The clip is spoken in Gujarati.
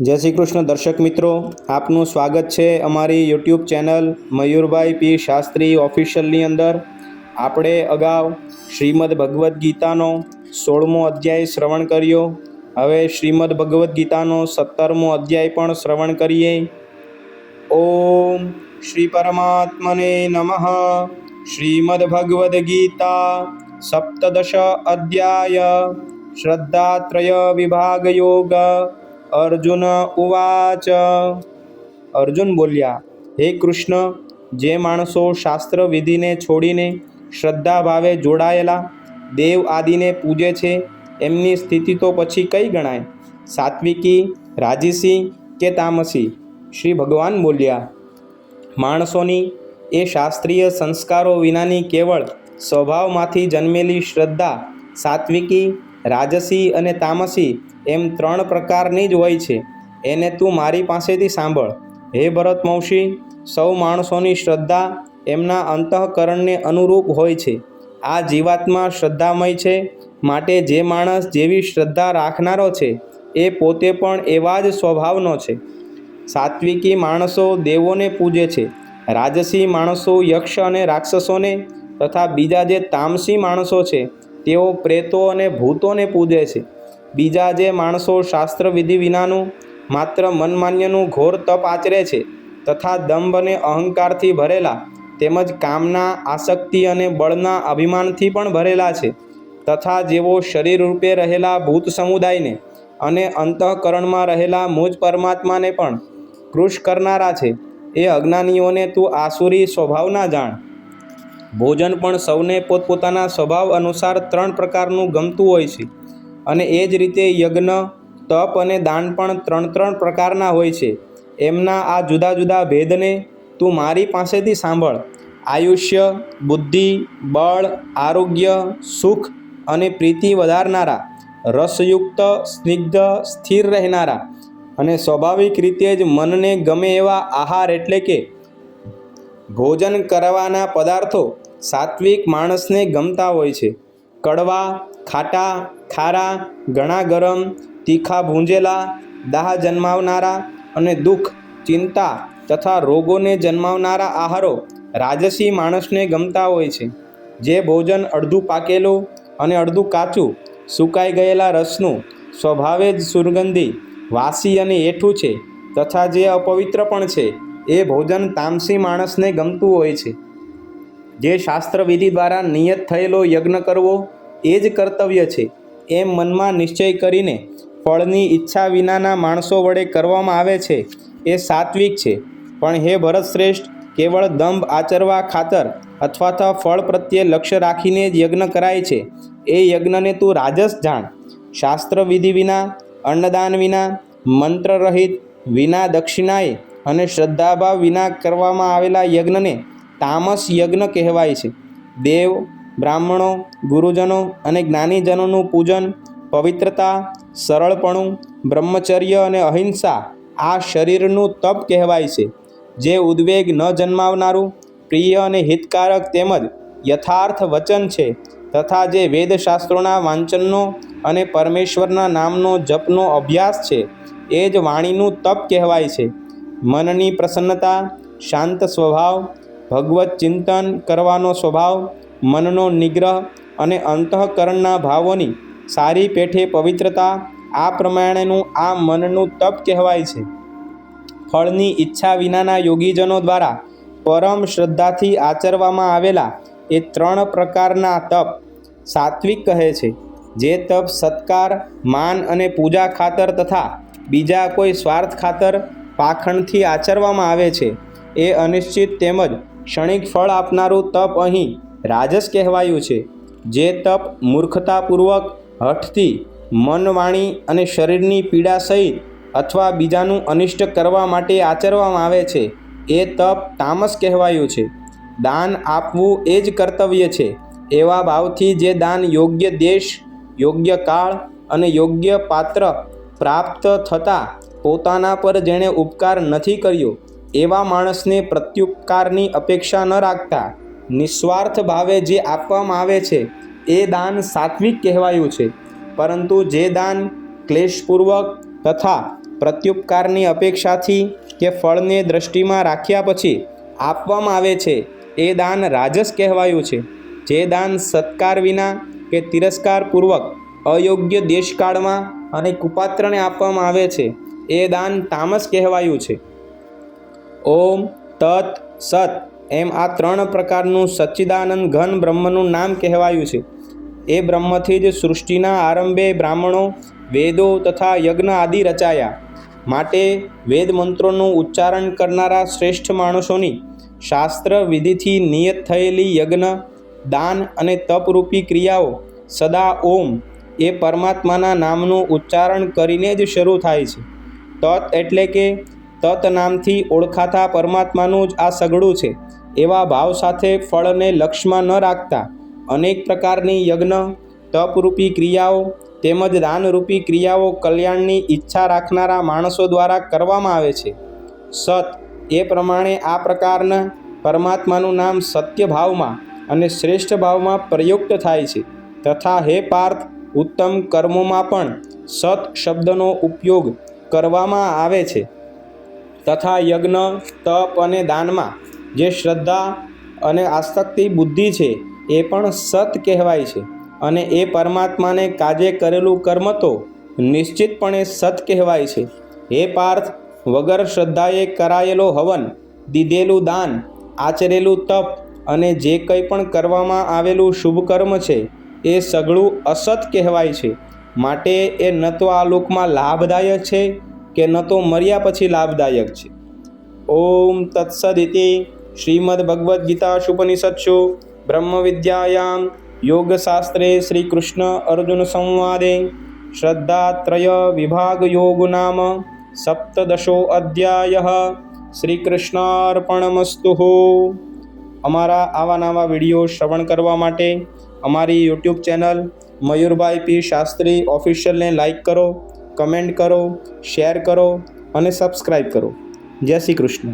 જય શ્રી કૃષ્ણ દર્શક મિત્રો, આપનું સ્વાગત છે અમારી યુટ્યુબ ચેનલ મયુરભાઈ પી શાસ્ત્રી ઓફિશિયલની અંદર। આપણે અગાઉ શ્રીમદ ભગવદ્ ગીતાનો 16મો અધ્યાય શ્રવણ કર્યો। હવે શ્રીમદ ભગવદ્ ગીતાનો 17મો અધ્યાય પણ શ્રવણ કરીએ। ઓમ શ્રી પરમાત્મને નમઃ। શ્રીમદ ભગવદ્ ગીતા સપ્તદશ અધ્યાય શ્રદ્ધાત્રય વિભાગ યોગ। અર્જુન ઉવાચ। અર્જુન બોલ્યા, હે કૃષ્ણ, જે માણસો શાસ્ત્ર વિધિને છોડીને શ્રદ્ધા ભાવે જોડાયેલા દેવ આદિને પૂજે છે, એમની સ્થિતિ તો પછી કઈ ગણાય? સાત્વિકી, રાજસી કે તામસી? શ્રી ભગવાન બોલ્યા, માણસોની એ શાસ્ત્રીય સંસ્કારો વિનાની કેવળ સ્વભાવમાંથી જન્મેલી શ્રદ્ધા સાત્વિકી, રાજસી અને તામસી એમ 3 પ્રકારની જ હોય છે। એને તું મારી પાસેથી સાંભળ। હે ભરતવંશી, સૌ માણસોની શ્રદ્ધા એમના અંતઃકરણને અનુરૂપ હોય છે। આ જીવાત્મા શ્રદ્ધામય છે, માટે જે માણસ જેવી શ્રદ્ધા રાખનારો છે એ પોતે પણ એવા જ સ્વભાવનો છે। સાત્વિકી માણસો દેવોને પૂજે છે, રાજસી માણસો યક્ષ અને રાક્ષસોને તથા બીજા જે તામસી માણસો છે તેઓ પ્રેતો અને ભૂતોને પૂજે છે। બીજા જે માણસો શાસ્ત્ર વિધિ વિનાનું માત્ર મનમાન્યનું ઘોર તપ આચરે છે તથા દંભ અને અહંકારથી ભરેલા તેમજ કામના, આસક્તિ અને બળના અભિમાનથી પણ ભરેલા છે તથા જેઓ શરીર રૂપે રહેલા ભૂત સમુદાયને અને અંતઃકરણમાં રહેલા મુજ પરમાત્માને પણ કૃશ કરનારા છે, એ અજ્ઞાનીઓને તું આસુરી સ્વભાવના જાણ। ભોજન પણ સૌને પોતપોતાના સ્વભાવ અનુસાર 3 પ્રકારનું ગમતું હોય છે, અને એ જ રીતે યજ્ઞ, તપ અને દાન પણ 3 પ્રકારના હોય છે। એમના આ જુદા જુદા ભેદને તું મારી પાસેથી સાંભળ। આયુષ્ય, બુદ્ધિ, બળ, આરોગ્ય, સુખ અને પ્રીતિ વધારનારા, રસયુક્ત, સ્નિગ્ધ, સ્થિર રહેનારા અને સ્વાભાવિક રીતે જ મનને ગમે એવા આહાર એટલે કે ભોજન કરવાના પદાર્થો સાત્વિક માણસને ગમતા હોય છે। કડવા, ખાટા, ખારા, ઘણા ગરમ, તીખા ભૂંજેલા, દાહ જન્માવનારા અને દુઃખ, ચિંતા તથા રોગોને જન્માવનારા આહારો રાજસી માણસને ગમતા હોય છે। જે ભોજન અડધું પાકેલું અને અડધું કાચું, સુકાઈ ગયેલા રસનું, સ્વભાવે જ સુગંધી, વાસી અને એઠું છે તથા જે અપવિત્ર પણ છે, એ ભોજન તામસી માણસને ગમતું હોય છે। જે શાસ્ત્ર વિધિ દ્વારા નિયત થયેલો યજ્ઞ કરવો એ જ કર્તવ્ય છે એમ મનમાં નિશ્ચય કરીને ફળની ઈચ્છા વિનાના માણસો વડે કરવામાં આવે છે, એ સાત્વિક છે। પણ હે ભરતશ્રેષ્ઠ, કેવળ દંભ આચરવા ખાતર અથવા તો ફળ પ્રત્યે લક્ષ્ય રાખીને જ યજ્ઞ કરાય છે, એ યજ્ઞને તું રાજસ જાણ। શાસ્ત્ર વિધિ વિના, અન્નદાન વિના, મંત્ર રહિત, વિના દક્ષિણાએ અને શ્રદ્ધાભાવ વિના કરવામાં આવેલા યજ્ઞને તામસ યજ્ઞ કહેવાય છે। દેવ, બ્રાહ્મણો, ગુરુજનો અને જ્ઞાનીજનોનું પૂજન, પવિત્રતા, સરળપણું, બ્રહ્મચર્ય અને અહિંસા આ શરીરનું તપ કહેવાય છે। જે ઉદ્વેગ ન જન્માવનારું, પ્રિય અને હિતકારક તેમજ યથાર્થ વચન છે તથા જે વેદશાસ્ત્રોના વાંચનનો અને પરમેશ્વરના નામનો જપનો અભ્યાસ છે, એ જ વાણીનું તપ કહેવાય છે। મનની પ્રસન્નતા, શાંત સ્વભાવ, ભગવત ચિંતન કરવાનો સ્વભાવ, મનનો નિગ્રહ અને અંતઃકરણના ભાવોની સારી પેઠે પવિત્રતા, આ પ્રમાણેનું આ મનનું તપ કહેવાય છે। ફળની ઈચ્છા વિનાના યોગીજનો દ્વારા પરમ શ્રદ્ધાથી આચરવામાં આવેલા એ 3 પ્રકારના તપ સાત્વિક કહે છે। જે તપ સત્કાર, માન અને પૂજા ખાતર તથા બીજા કોઈ સ્વાર્થ ખાતર પાખંડથી આચરવામાં આવે છે, એ અનિશ્ચિત તેમજ ક્ષણિક ફળ આપનારું તપ અહીં રાજસ કહેવાયું છે। જે તપ મૂર્ખતાપૂર્વક, હઠથી, મન, વાણી અને શરીરની પીડા સહિત અથવા બીજાનું અનિષ્ટ કરવા માટે આચરવામાં આવે છે, એ તપ તામસ કહેવાયું છે। દાન આપવું એ જ કર્તવ્ય છે એવા ભાવથી જે દાન યોગ્ય દેશ, યોગ્ય કાળ અને યોગ્ય પાત્ર પ્રાપ્ત થતાં પોતાના પર જેણે ઉપકાર નથી કર્યો એવા માણસને પ્રત્યુપકારની અપેક્ષા ન રાખતા નિસ્વાર્થ ભાવે જે આપવામાં આવે છે, એ દાન સાત્વિક કહેવાયું છે। પરંતુ જે દાન ક્લેશપૂર્વક તથા પ્રત્યુપકારની અપેક્ષાથી કે ફળને દૃષ્ટિમાં રાખ્યા પછી આપવામાં આવે છે એ દાન રાજસ કહેવાયું છે. જે દાન સત્કાર વિના કે તિરસ્કારપૂર્વક અયોગ્ય દેશકાળમાં અને કુપાત્રને આપવામાં આવે છે એ દાન તામસ કહેવાયું છે. ઓમ તત સત એમ આ 3 પ્રકારનું સચ્ચિદાનંદ ઘન બ્રહ્મનું નામ કહેવાયું છે. એ બ્રહ્મથી જ સૃષ્ટિના આરંભે બ્રાહ્મણો, વેદો તથા યજ્ઞ આદિ રચાયા. માટે વેદ મંત્રોનું ઉચ્ચારણ કરનારા શ્રેષ્ઠ માણસોની શાસ્ત્ર વિધિથી નિયત થયેલી યજ્ઞ, દાન અને તપરૂપી ક્રિયાઓ સદા ઓમ એ પરમાત્માના નામનું ઉચ્ચારણ કરીને જ શરૂ થાય છે. તત એટલે કે તત નામથી ઓળખાતા પરમાત્માનું જ આ સગડું છે એવા ભાવ સાથે ફળને લક્ષ્યમાં ન રાખતા અનેક પ્રકારની યજ્ઞ, તપરૂપી ક્રિયાઓ તેમજ દાનરૂપી ક્રિયાઓ કલ્યાણની ઈચ્છા રાખનારા માણસો દ્વારા કરવામાં આવે છે. સત એ પ્રમાણે આ પ્રકારના પરમાત્માનું નામ સત્ય ભાવમાં અને શ્રેષ્ઠ ભાવમાં પ્રયુક્ત થાય છે. તથા હે પાર્થ, ઉત્તમ કર્મોમાં પણ સત શબ્દનો ઉપયોગ કરવામાં આવે છે. તથા યજ્ઞ, તપ અને દાનમાં જે શ્રદ્ધા અને આસક્તિ બુદ્ધિ છે એ પણ સત કહેવાય છે. અને એ પરમાત્માને કાજે કરેલું કર્મ તો નિશ્ચિતપણે સત કહેવાય છે. હે પાર્થ, વગર શ્રદ્ધાએ કરાયેલો હવન, દીધેલું દાન, આચરેલું તપ અને જે કંઈ પણ કરવામાં આવેલું શુભ કર્મ છે એ સઘળું અસત કહેવાય છે. માટે એ ન તો આ લોકમાં લાભદાયક છે કે ન તો મર્યા પછી લાભદાયક છે. ઓમ તત્સદિતિ શ્રીમદ્ ભગવદ્ ગીતાસુપનિષત્સુ બ્રહ્મવિદ્યાયામ યોગશાસ્ત્રે શ્રી કૃષ્ણ અર્જુન સંવાદે શ્રદ્ધાત્રય વિભાગ યોગ નામ સપ્તદશો અધ્યાયઃ. શ્રી કૃષ્ણાર્પણમસ્તુ. અમારા આવા નવા વિડીયો શ્રવણ કરવા માટે અમારી યુટ્યુબ ચેનલ મયુરભાઈ પી શાસ્ત્રી ઓફિશિયલને લાઈક કરો, કમેન્ટ કરો, શેર કરો અને સબસ્ક્રાઈબ કરો. જય શ્રી કૃષ્ણ.